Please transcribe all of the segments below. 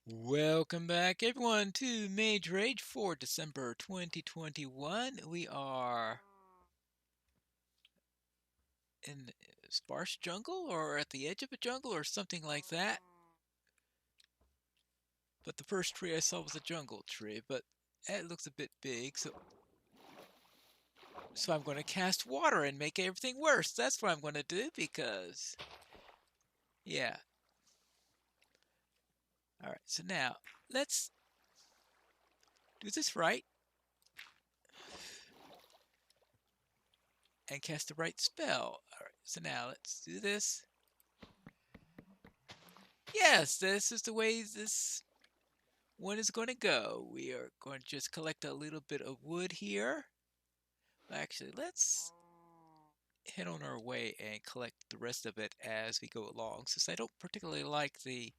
Welcome back, everyone, to Mage Rage for December 2021. We are in a sparse jungle or at the edge of a jungle or something like that. But the first tree I saw was a jungle tree, but it looks a bit big, so I'm going to cast water and make everything worse. That's what I'm going to do because, yeah. All right, so now let's do this right and cast the right spell. All right, so now let's do this. Yes, this is the way this one is going to go. We are going to just collect a little bit of wood here. Actually, let's head on our way and collect the rest of it as we go along, since I don't particularly like the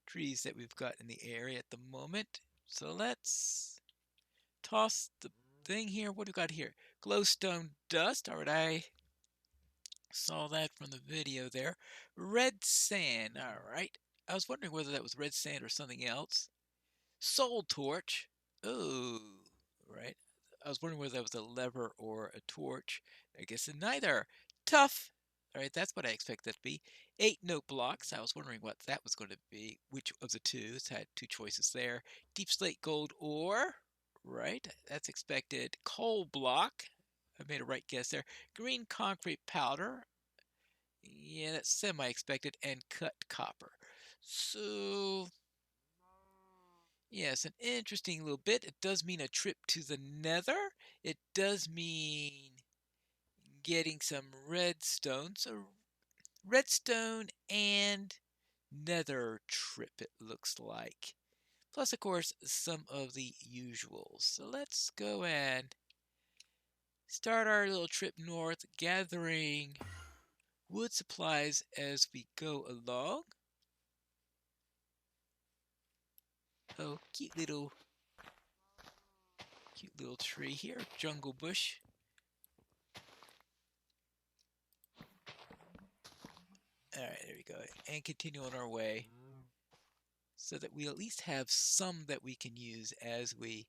trees that we've got in the area at the moment. So let's toss the thing here. What do we got here? Glowstone dust. All right, I saw that from the video there. Red sand. All right. I was wondering whether that was red sand or something else. Soul torch. Oh, right. I was wondering whether that was a lever or a torch. I guess neither. Tough. All right, that's what I expected that to be. 8 note blocks. I was wondering what that was going to be. Which of the two? It's had two choices there. Deep slate gold ore. Right, that's expected. Coal block. I made a right guess there. Green concrete powder. Yeah, that's semi-expected. And cut copper. So yes, an interesting little bit. It does mean a trip to the nether. It does mean getting some redstone. So redstone and nether trip, it looks like. Plus, of course, some of the usuals. So let's go and start our little trip north, gathering wood supplies as we go along. Oh, cute little tree here, jungle bush. All right, there we go. And continue on our way so that we at least have some that we can use as we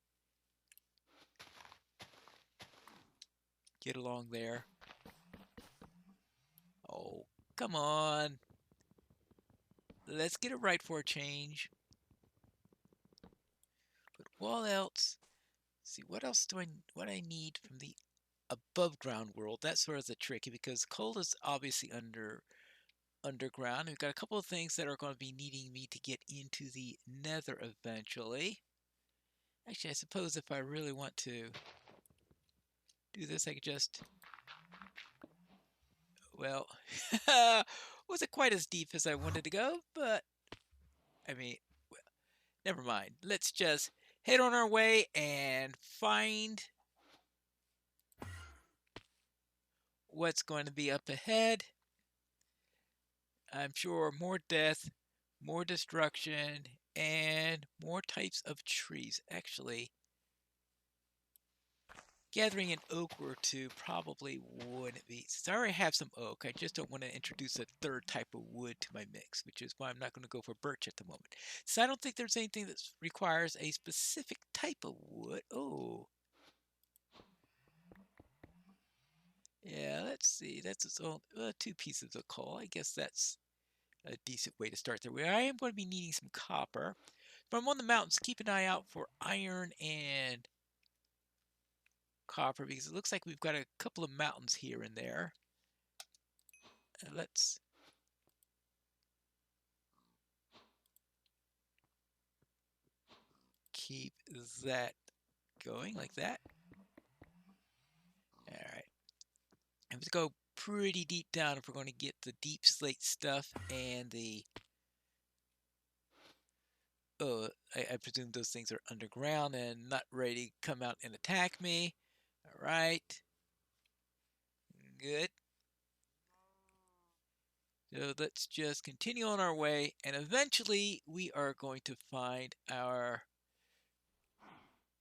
get along there. Oh, come on. Let's get it right for a change. But what else? See, what else what I need from the above ground world? That's sort of the tricky because coal is obviously underground. We've got a couple of things that are going to be needing me to get into the nether eventually. Actually, I suppose if I really want to do this, I could just, well, wasn't quite as deep as I wanted to go, but I mean, well, never mind. Let's just head on our way and find what's going to be up ahead. I'm sure more death, more destruction, and more types of trees. Actually, gathering an oak or two probably wouldn't be. Since I already have some oak, I just don't want to introduce a third type of wood to my mix, which is why I'm not going to go for birch at the moment. So I don't think there's anything that requires a specific type of wood. Oh, yeah, let's see. That's its own 2 pieces of coal. I guess that's a decent way to start there. I am going to be needing some copper. But I'm on the mountains. Keep an eye out for iron and copper because it looks like we've got a couple of mountains here and there. Let's keep that going like that. All right. I have to go pretty deep down if we're going to get the deep slate stuff and the. Oh, I presume those things are underground and not ready to come out and attack me. All right. Good. So let's just continue on our way, and eventually we are going to find our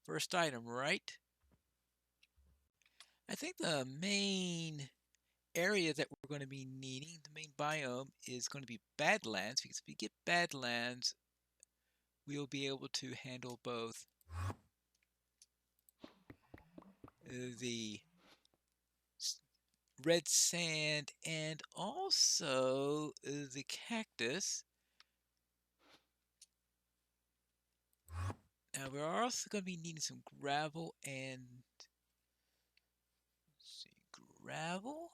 first item, right? I think the main area that we're going to be needing, the main biome, is going to be Badlands, because if we get Badlands, we'll be able to handle both the red sand and also the cactus. Now we're also going to be needing some gravel and gravel.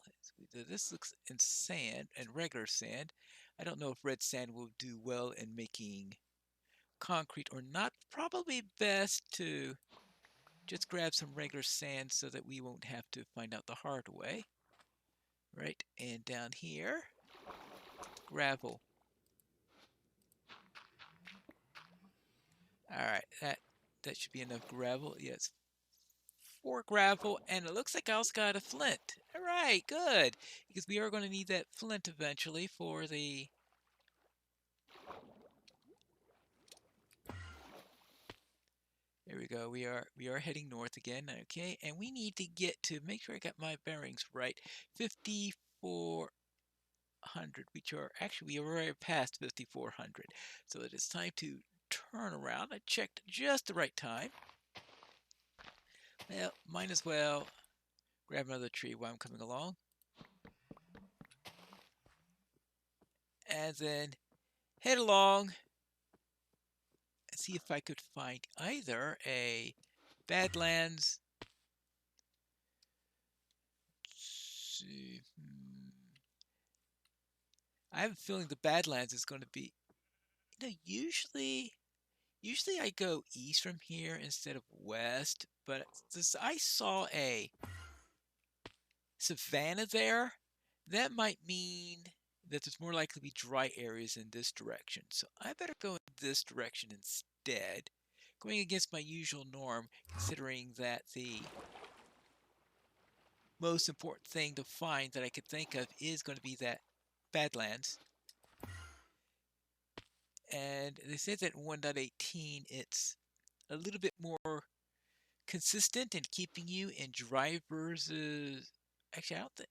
This looks in sand and regular sand. I don't know if red sand will do well in making concrete or not. Probably best to just grab some regular sand so that we won't have to find out the hard way. Right, and down here, gravel. All right, that should be enough gravel. Yes, 4 gravel, and it looks like I also got a flint. All right, good, because we are going to need that flint eventually for the. There we go. We are heading north again. Okay, and we need to get to make sure I got my bearings right. 5400, which are actually we are already past 5400, so it is time to turn around. I checked just the right time. Well, might as well grab another tree while I'm coming along. And then head along and see if I could find either a Badlands. I have a feeling the Badlands is going to be, usually I go east from here instead of west, but I saw a savanna there. That might mean that there's more likely to be dry areas in this direction. So I better go in this direction instead, going against my usual norm, considering that the most important thing to find that I could think of is going to be that Badlands. And they said that in 1.18 it's a little bit more consistent in keeping you in dry versus. Actually, I don't think.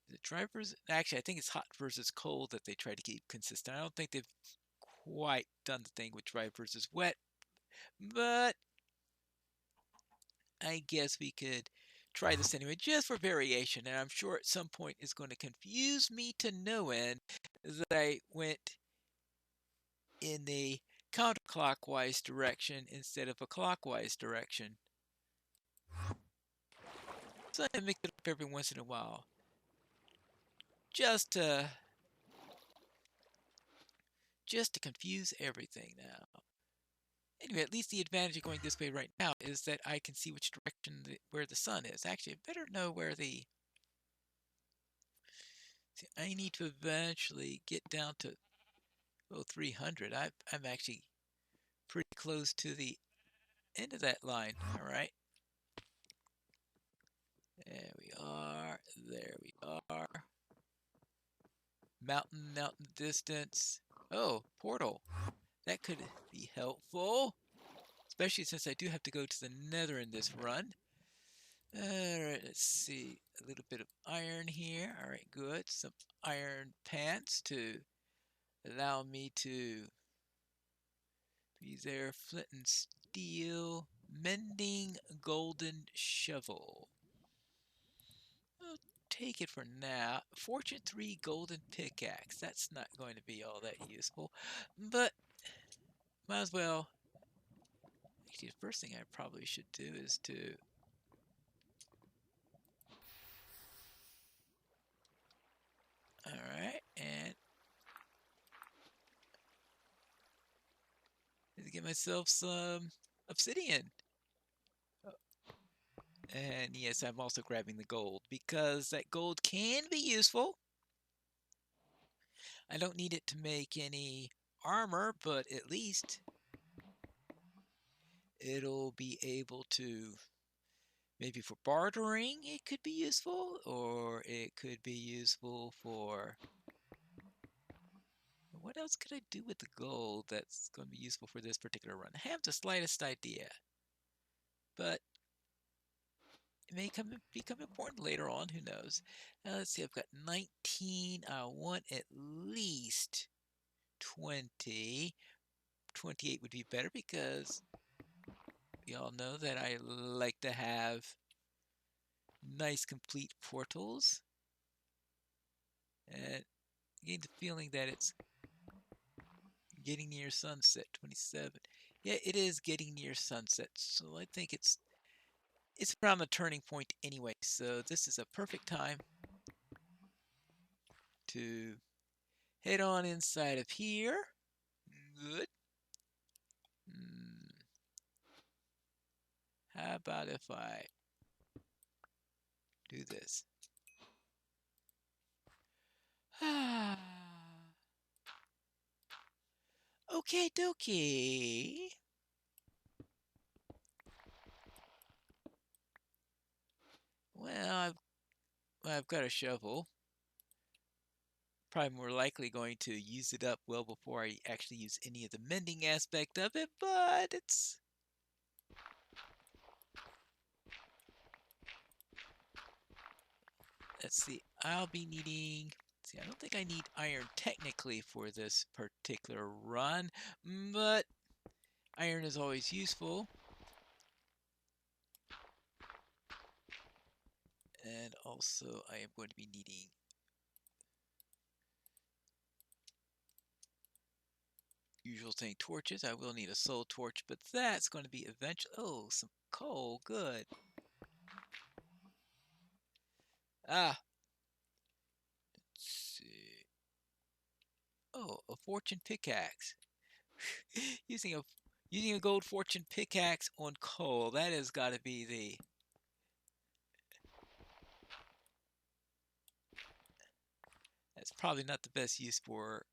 The drivers, actually, I think it's hot versus cold that they try to keep consistent. I don't think they've quite done the thing with dry versus wet, but I guess we could try this anyway, just for variation. And I'm sure at some point it's going to confuse me to no end that I went in the counterclockwise direction instead of a clockwise direction. So I mix it up every once in a while, just to confuse everything now. Anyway, at least the advantage of going this way right now is that I can see which direction where the sun is. Actually, I better know where the. See, I need to eventually get down to 300. I'm actually pretty close to the end of that line. All right. There we are. There we are. Mountain distance. Oh, portal. That could be helpful, especially since I do have to go to the nether in this run. Alright, let's see. A little bit of iron here. Alright, good. Some iron pants to allow me to be there. Flint and steel. Mending golden shovel. I'll take it for now. Fortune 3 golden pickaxe. That's not going to be all that useful, but might as well. Actually, the first thing I probably should do is to. Alright, and get myself some obsidian. And yes, I'm also grabbing the gold because that gold can be useful. I don't need it to make any armor, but at least it'll be able to, maybe for bartering, it could be useful, or it could be useful for. What else could I do with the gold that's going to be useful for this particular run? I have the slightest idea. But it may become important later on. Who knows? Now let's see. I've got 19. I want at least 20. 28 would be better because y'all know that I like to have nice complete portals. And getting the feeling that it's getting near sunset. 27. Yeah, it is getting near sunset. So I think it's around the turning point anyway. So this is a perfect time to head on inside of here. Good. How about if I do this? Okay, dokie. Well, I've got a shovel. Probably more likely going to use it up well before I actually use any of the mending aspect of it, but it's... Let's see, I'll be needing... See, I don't think I need iron technically for this particular run, but iron is always useful. And also, I am going to be needing usual thing, torches. I will need a soul torch, but that's going to be eventually... Oh, some coal, good. Ah, let's see. Oh, a fortune pickaxe. using a gold fortune pickaxe on coal. That has got to be the... That's probably not the best use for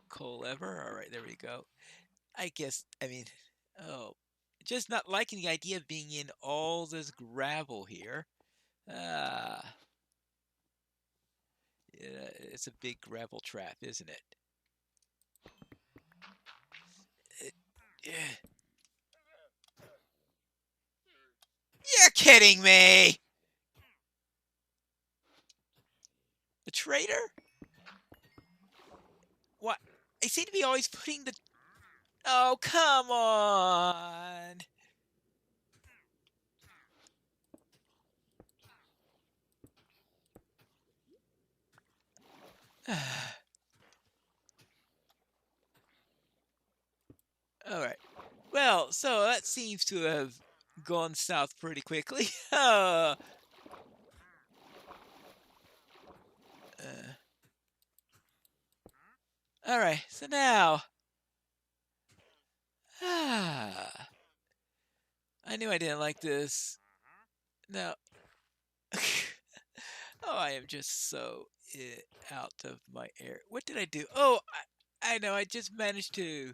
coal ever. All right, there we go. I guess, I mean, oh, just not liking the idea of being in all this gravel here. Ah, yeah, it's a big gravel trap, isn't it? Yeah. You're kidding me! The traitor? What? I seem to be always putting the... Oh, come on! Alright. Well, so that seems to have gone south pretty quickly. Alright, so now... I knew I didn't like this. No. Oh, I am just so out of my air. What did I do? Oh, I know. I just managed to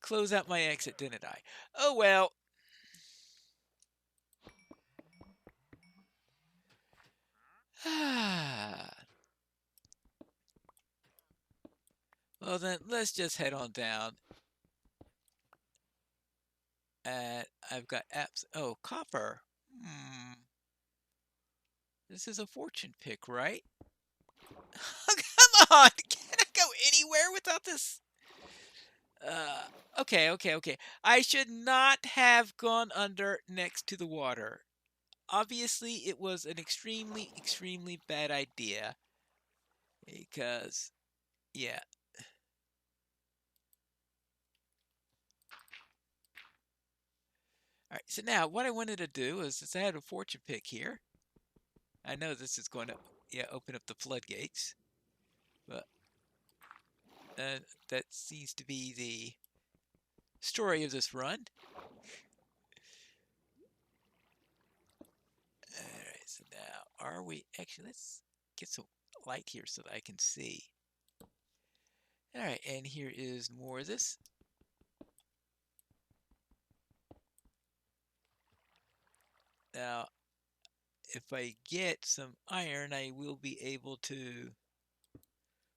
close out my exit, didn't I? Oh, well. Well, then, let's just head on down. And I've got apps. Oh, copper. This is a fortune pick, right? Come on! Can I go anywhere without this? Okay. I should not have gone under next to the water. Obviously, it was an extremely bad idea. Because, yeah. Alright, so now what I wanted to do is, since I had a fortune pick here, I know this is going to, open up the floodgates. But that seems to be the story of this run. Alright, so now, are we... Actually, let's get some light here so that I can see. Alright, and here is more of this. Now, if I get some iron, I will be able to,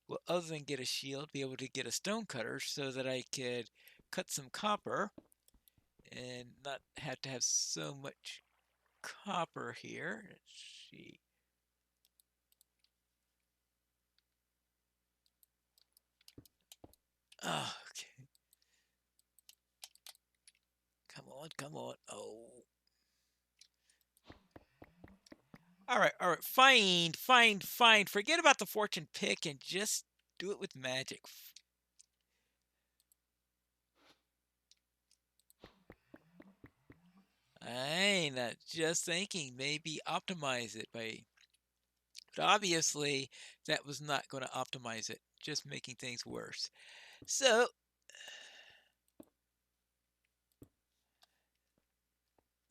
well, other than get a shield, be able to get a stone cutter so that I could cut some copper and not have to have so much copper here. Let's see. Oh, okay. Come on, come on. Oh. All right, all right. Fine. Forget about the fortune pick and just do it with magic. I'm not just thinking maybe optimize it by, but obviously that was not going to optimize it, just making things worse. So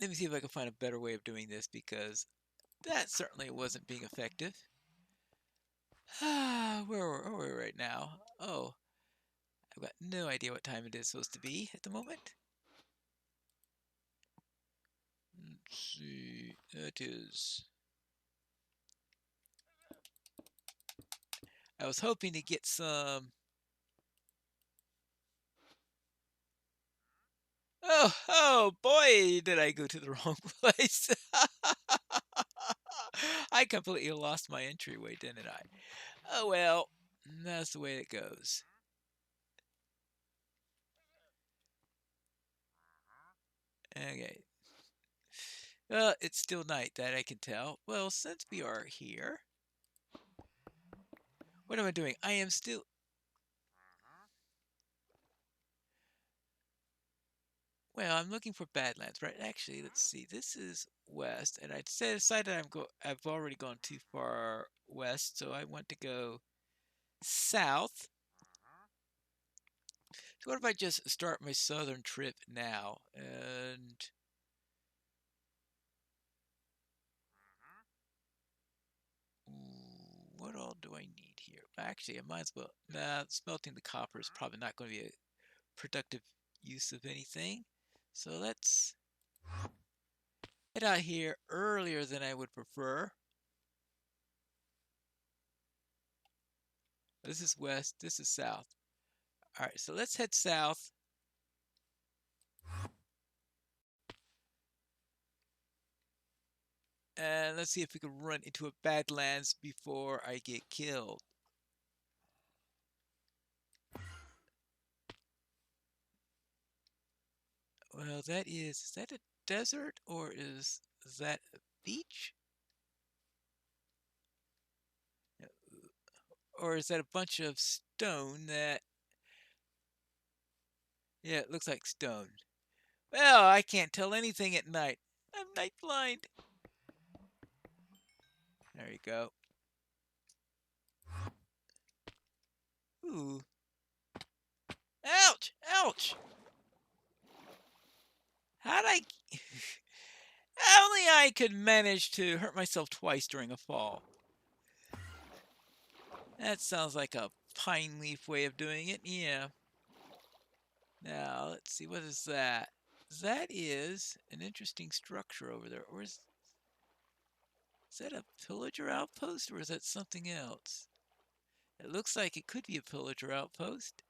let me see if I can find a better way of doing this because that certainly wasn't being effective. Where are we right now? Oh, I've got no idea what time it is supposed to be at the moment. Let's see, that is. I was hoping to get some. Oh boy, did I go to the wrong place. I completely lost my entryway, didn't I? Oh well, that's the way it goes. Okay. It's still night, that I can tell. Well, since we are here, what am I doing? I am still. Well, I'm looking for Badlands, right? Actually, let's see. This is west, and I decided I've already gone too far west, so I want to go south. So what if I just start my southern trip now? And what all do I need here? Actually, I might as well. Nah, smelting the copper is probably not going to be a productive use of anything. So let's head out here earlier than I would prefer. This is west, this is south. All right, so let's head south. And let's see if we can run into a Badlands before I get killed. Well, is that a desert or is that a beach? Or is that a bunch of stone that, yeah, it looks like stone. Well, I can't tell anything at night. I'm night blind. There you go. Ooh. Ouch! Ouch! How'd I... Only I could manage to hurt myself twice during a fall. That sounds like a pine leaf way of doing it. Yeah. Now, let's see. What is that? That is an interesting structure over there. Or is that a pillager outpost or is that something else? It looks like it could be a pillager outpost.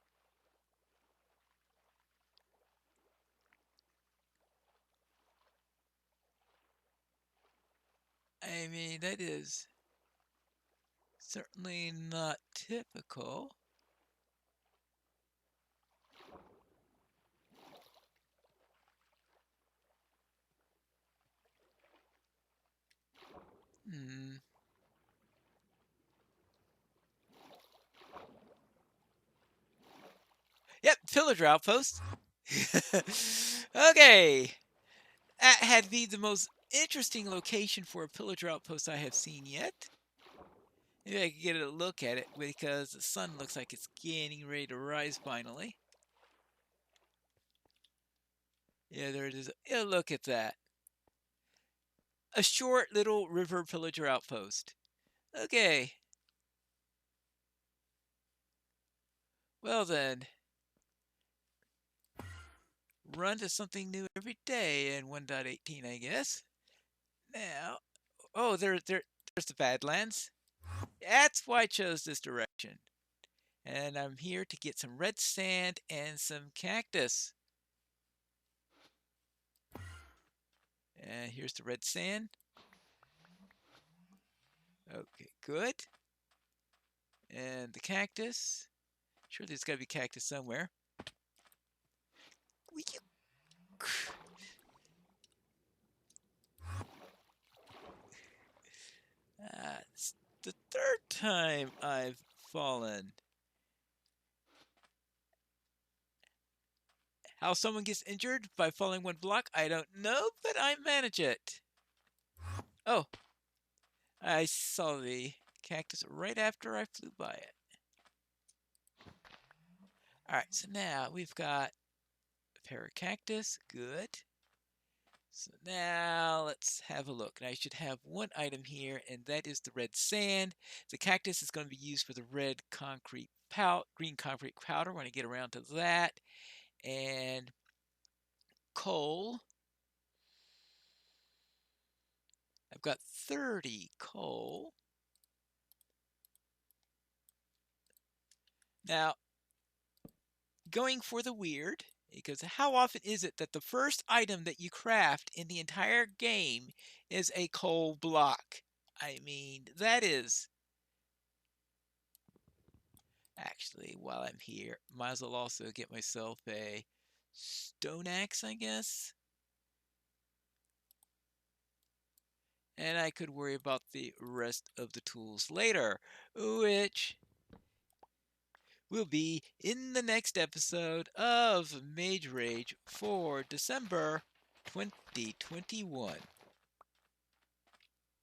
I mean, that is certainly not typical. Hmm. Yep, pillager outpost. Okay. That had been the most interesting location for a pillager outpost I have seen yet. Maybe I could get a look at it because the sun looks like it's getting ready to rise finally. Yeah, there it is. Yeah, look at that. A short little river pillager outpost. Okay. Well then. Run to something new every day in 1.18, I guess. Now, oh, there's the Badlands. That's why I chose this direction. And I'm here to get some red sand and some cactus. And here's the red sand. Okay, good. And the cactus. Sure, there's got to be cactus somewhere. Will you... It's the third time I've fallen. How someone gets injured by falling one block, I don't know, but I manage it. Oh, I saw the cactus right after I flew by it. Alright, so now we've got a pair of cactus. Good. So now let's have a look. And I should have one item here, and that is the red sand. The cactus is going to be used for the red concrete green concrete powder when I get around to that. And coal. I've got 30 coal. Now, going for the weird, because how often is it that the first item that you craft in the entire game is a coal block? I mean, that is... Actually, while I'm here, might as well also get myself a stone axe, I guess. And I could worry about the rest of the tools later, which will be in the next episode of Mage Rage for December 2021.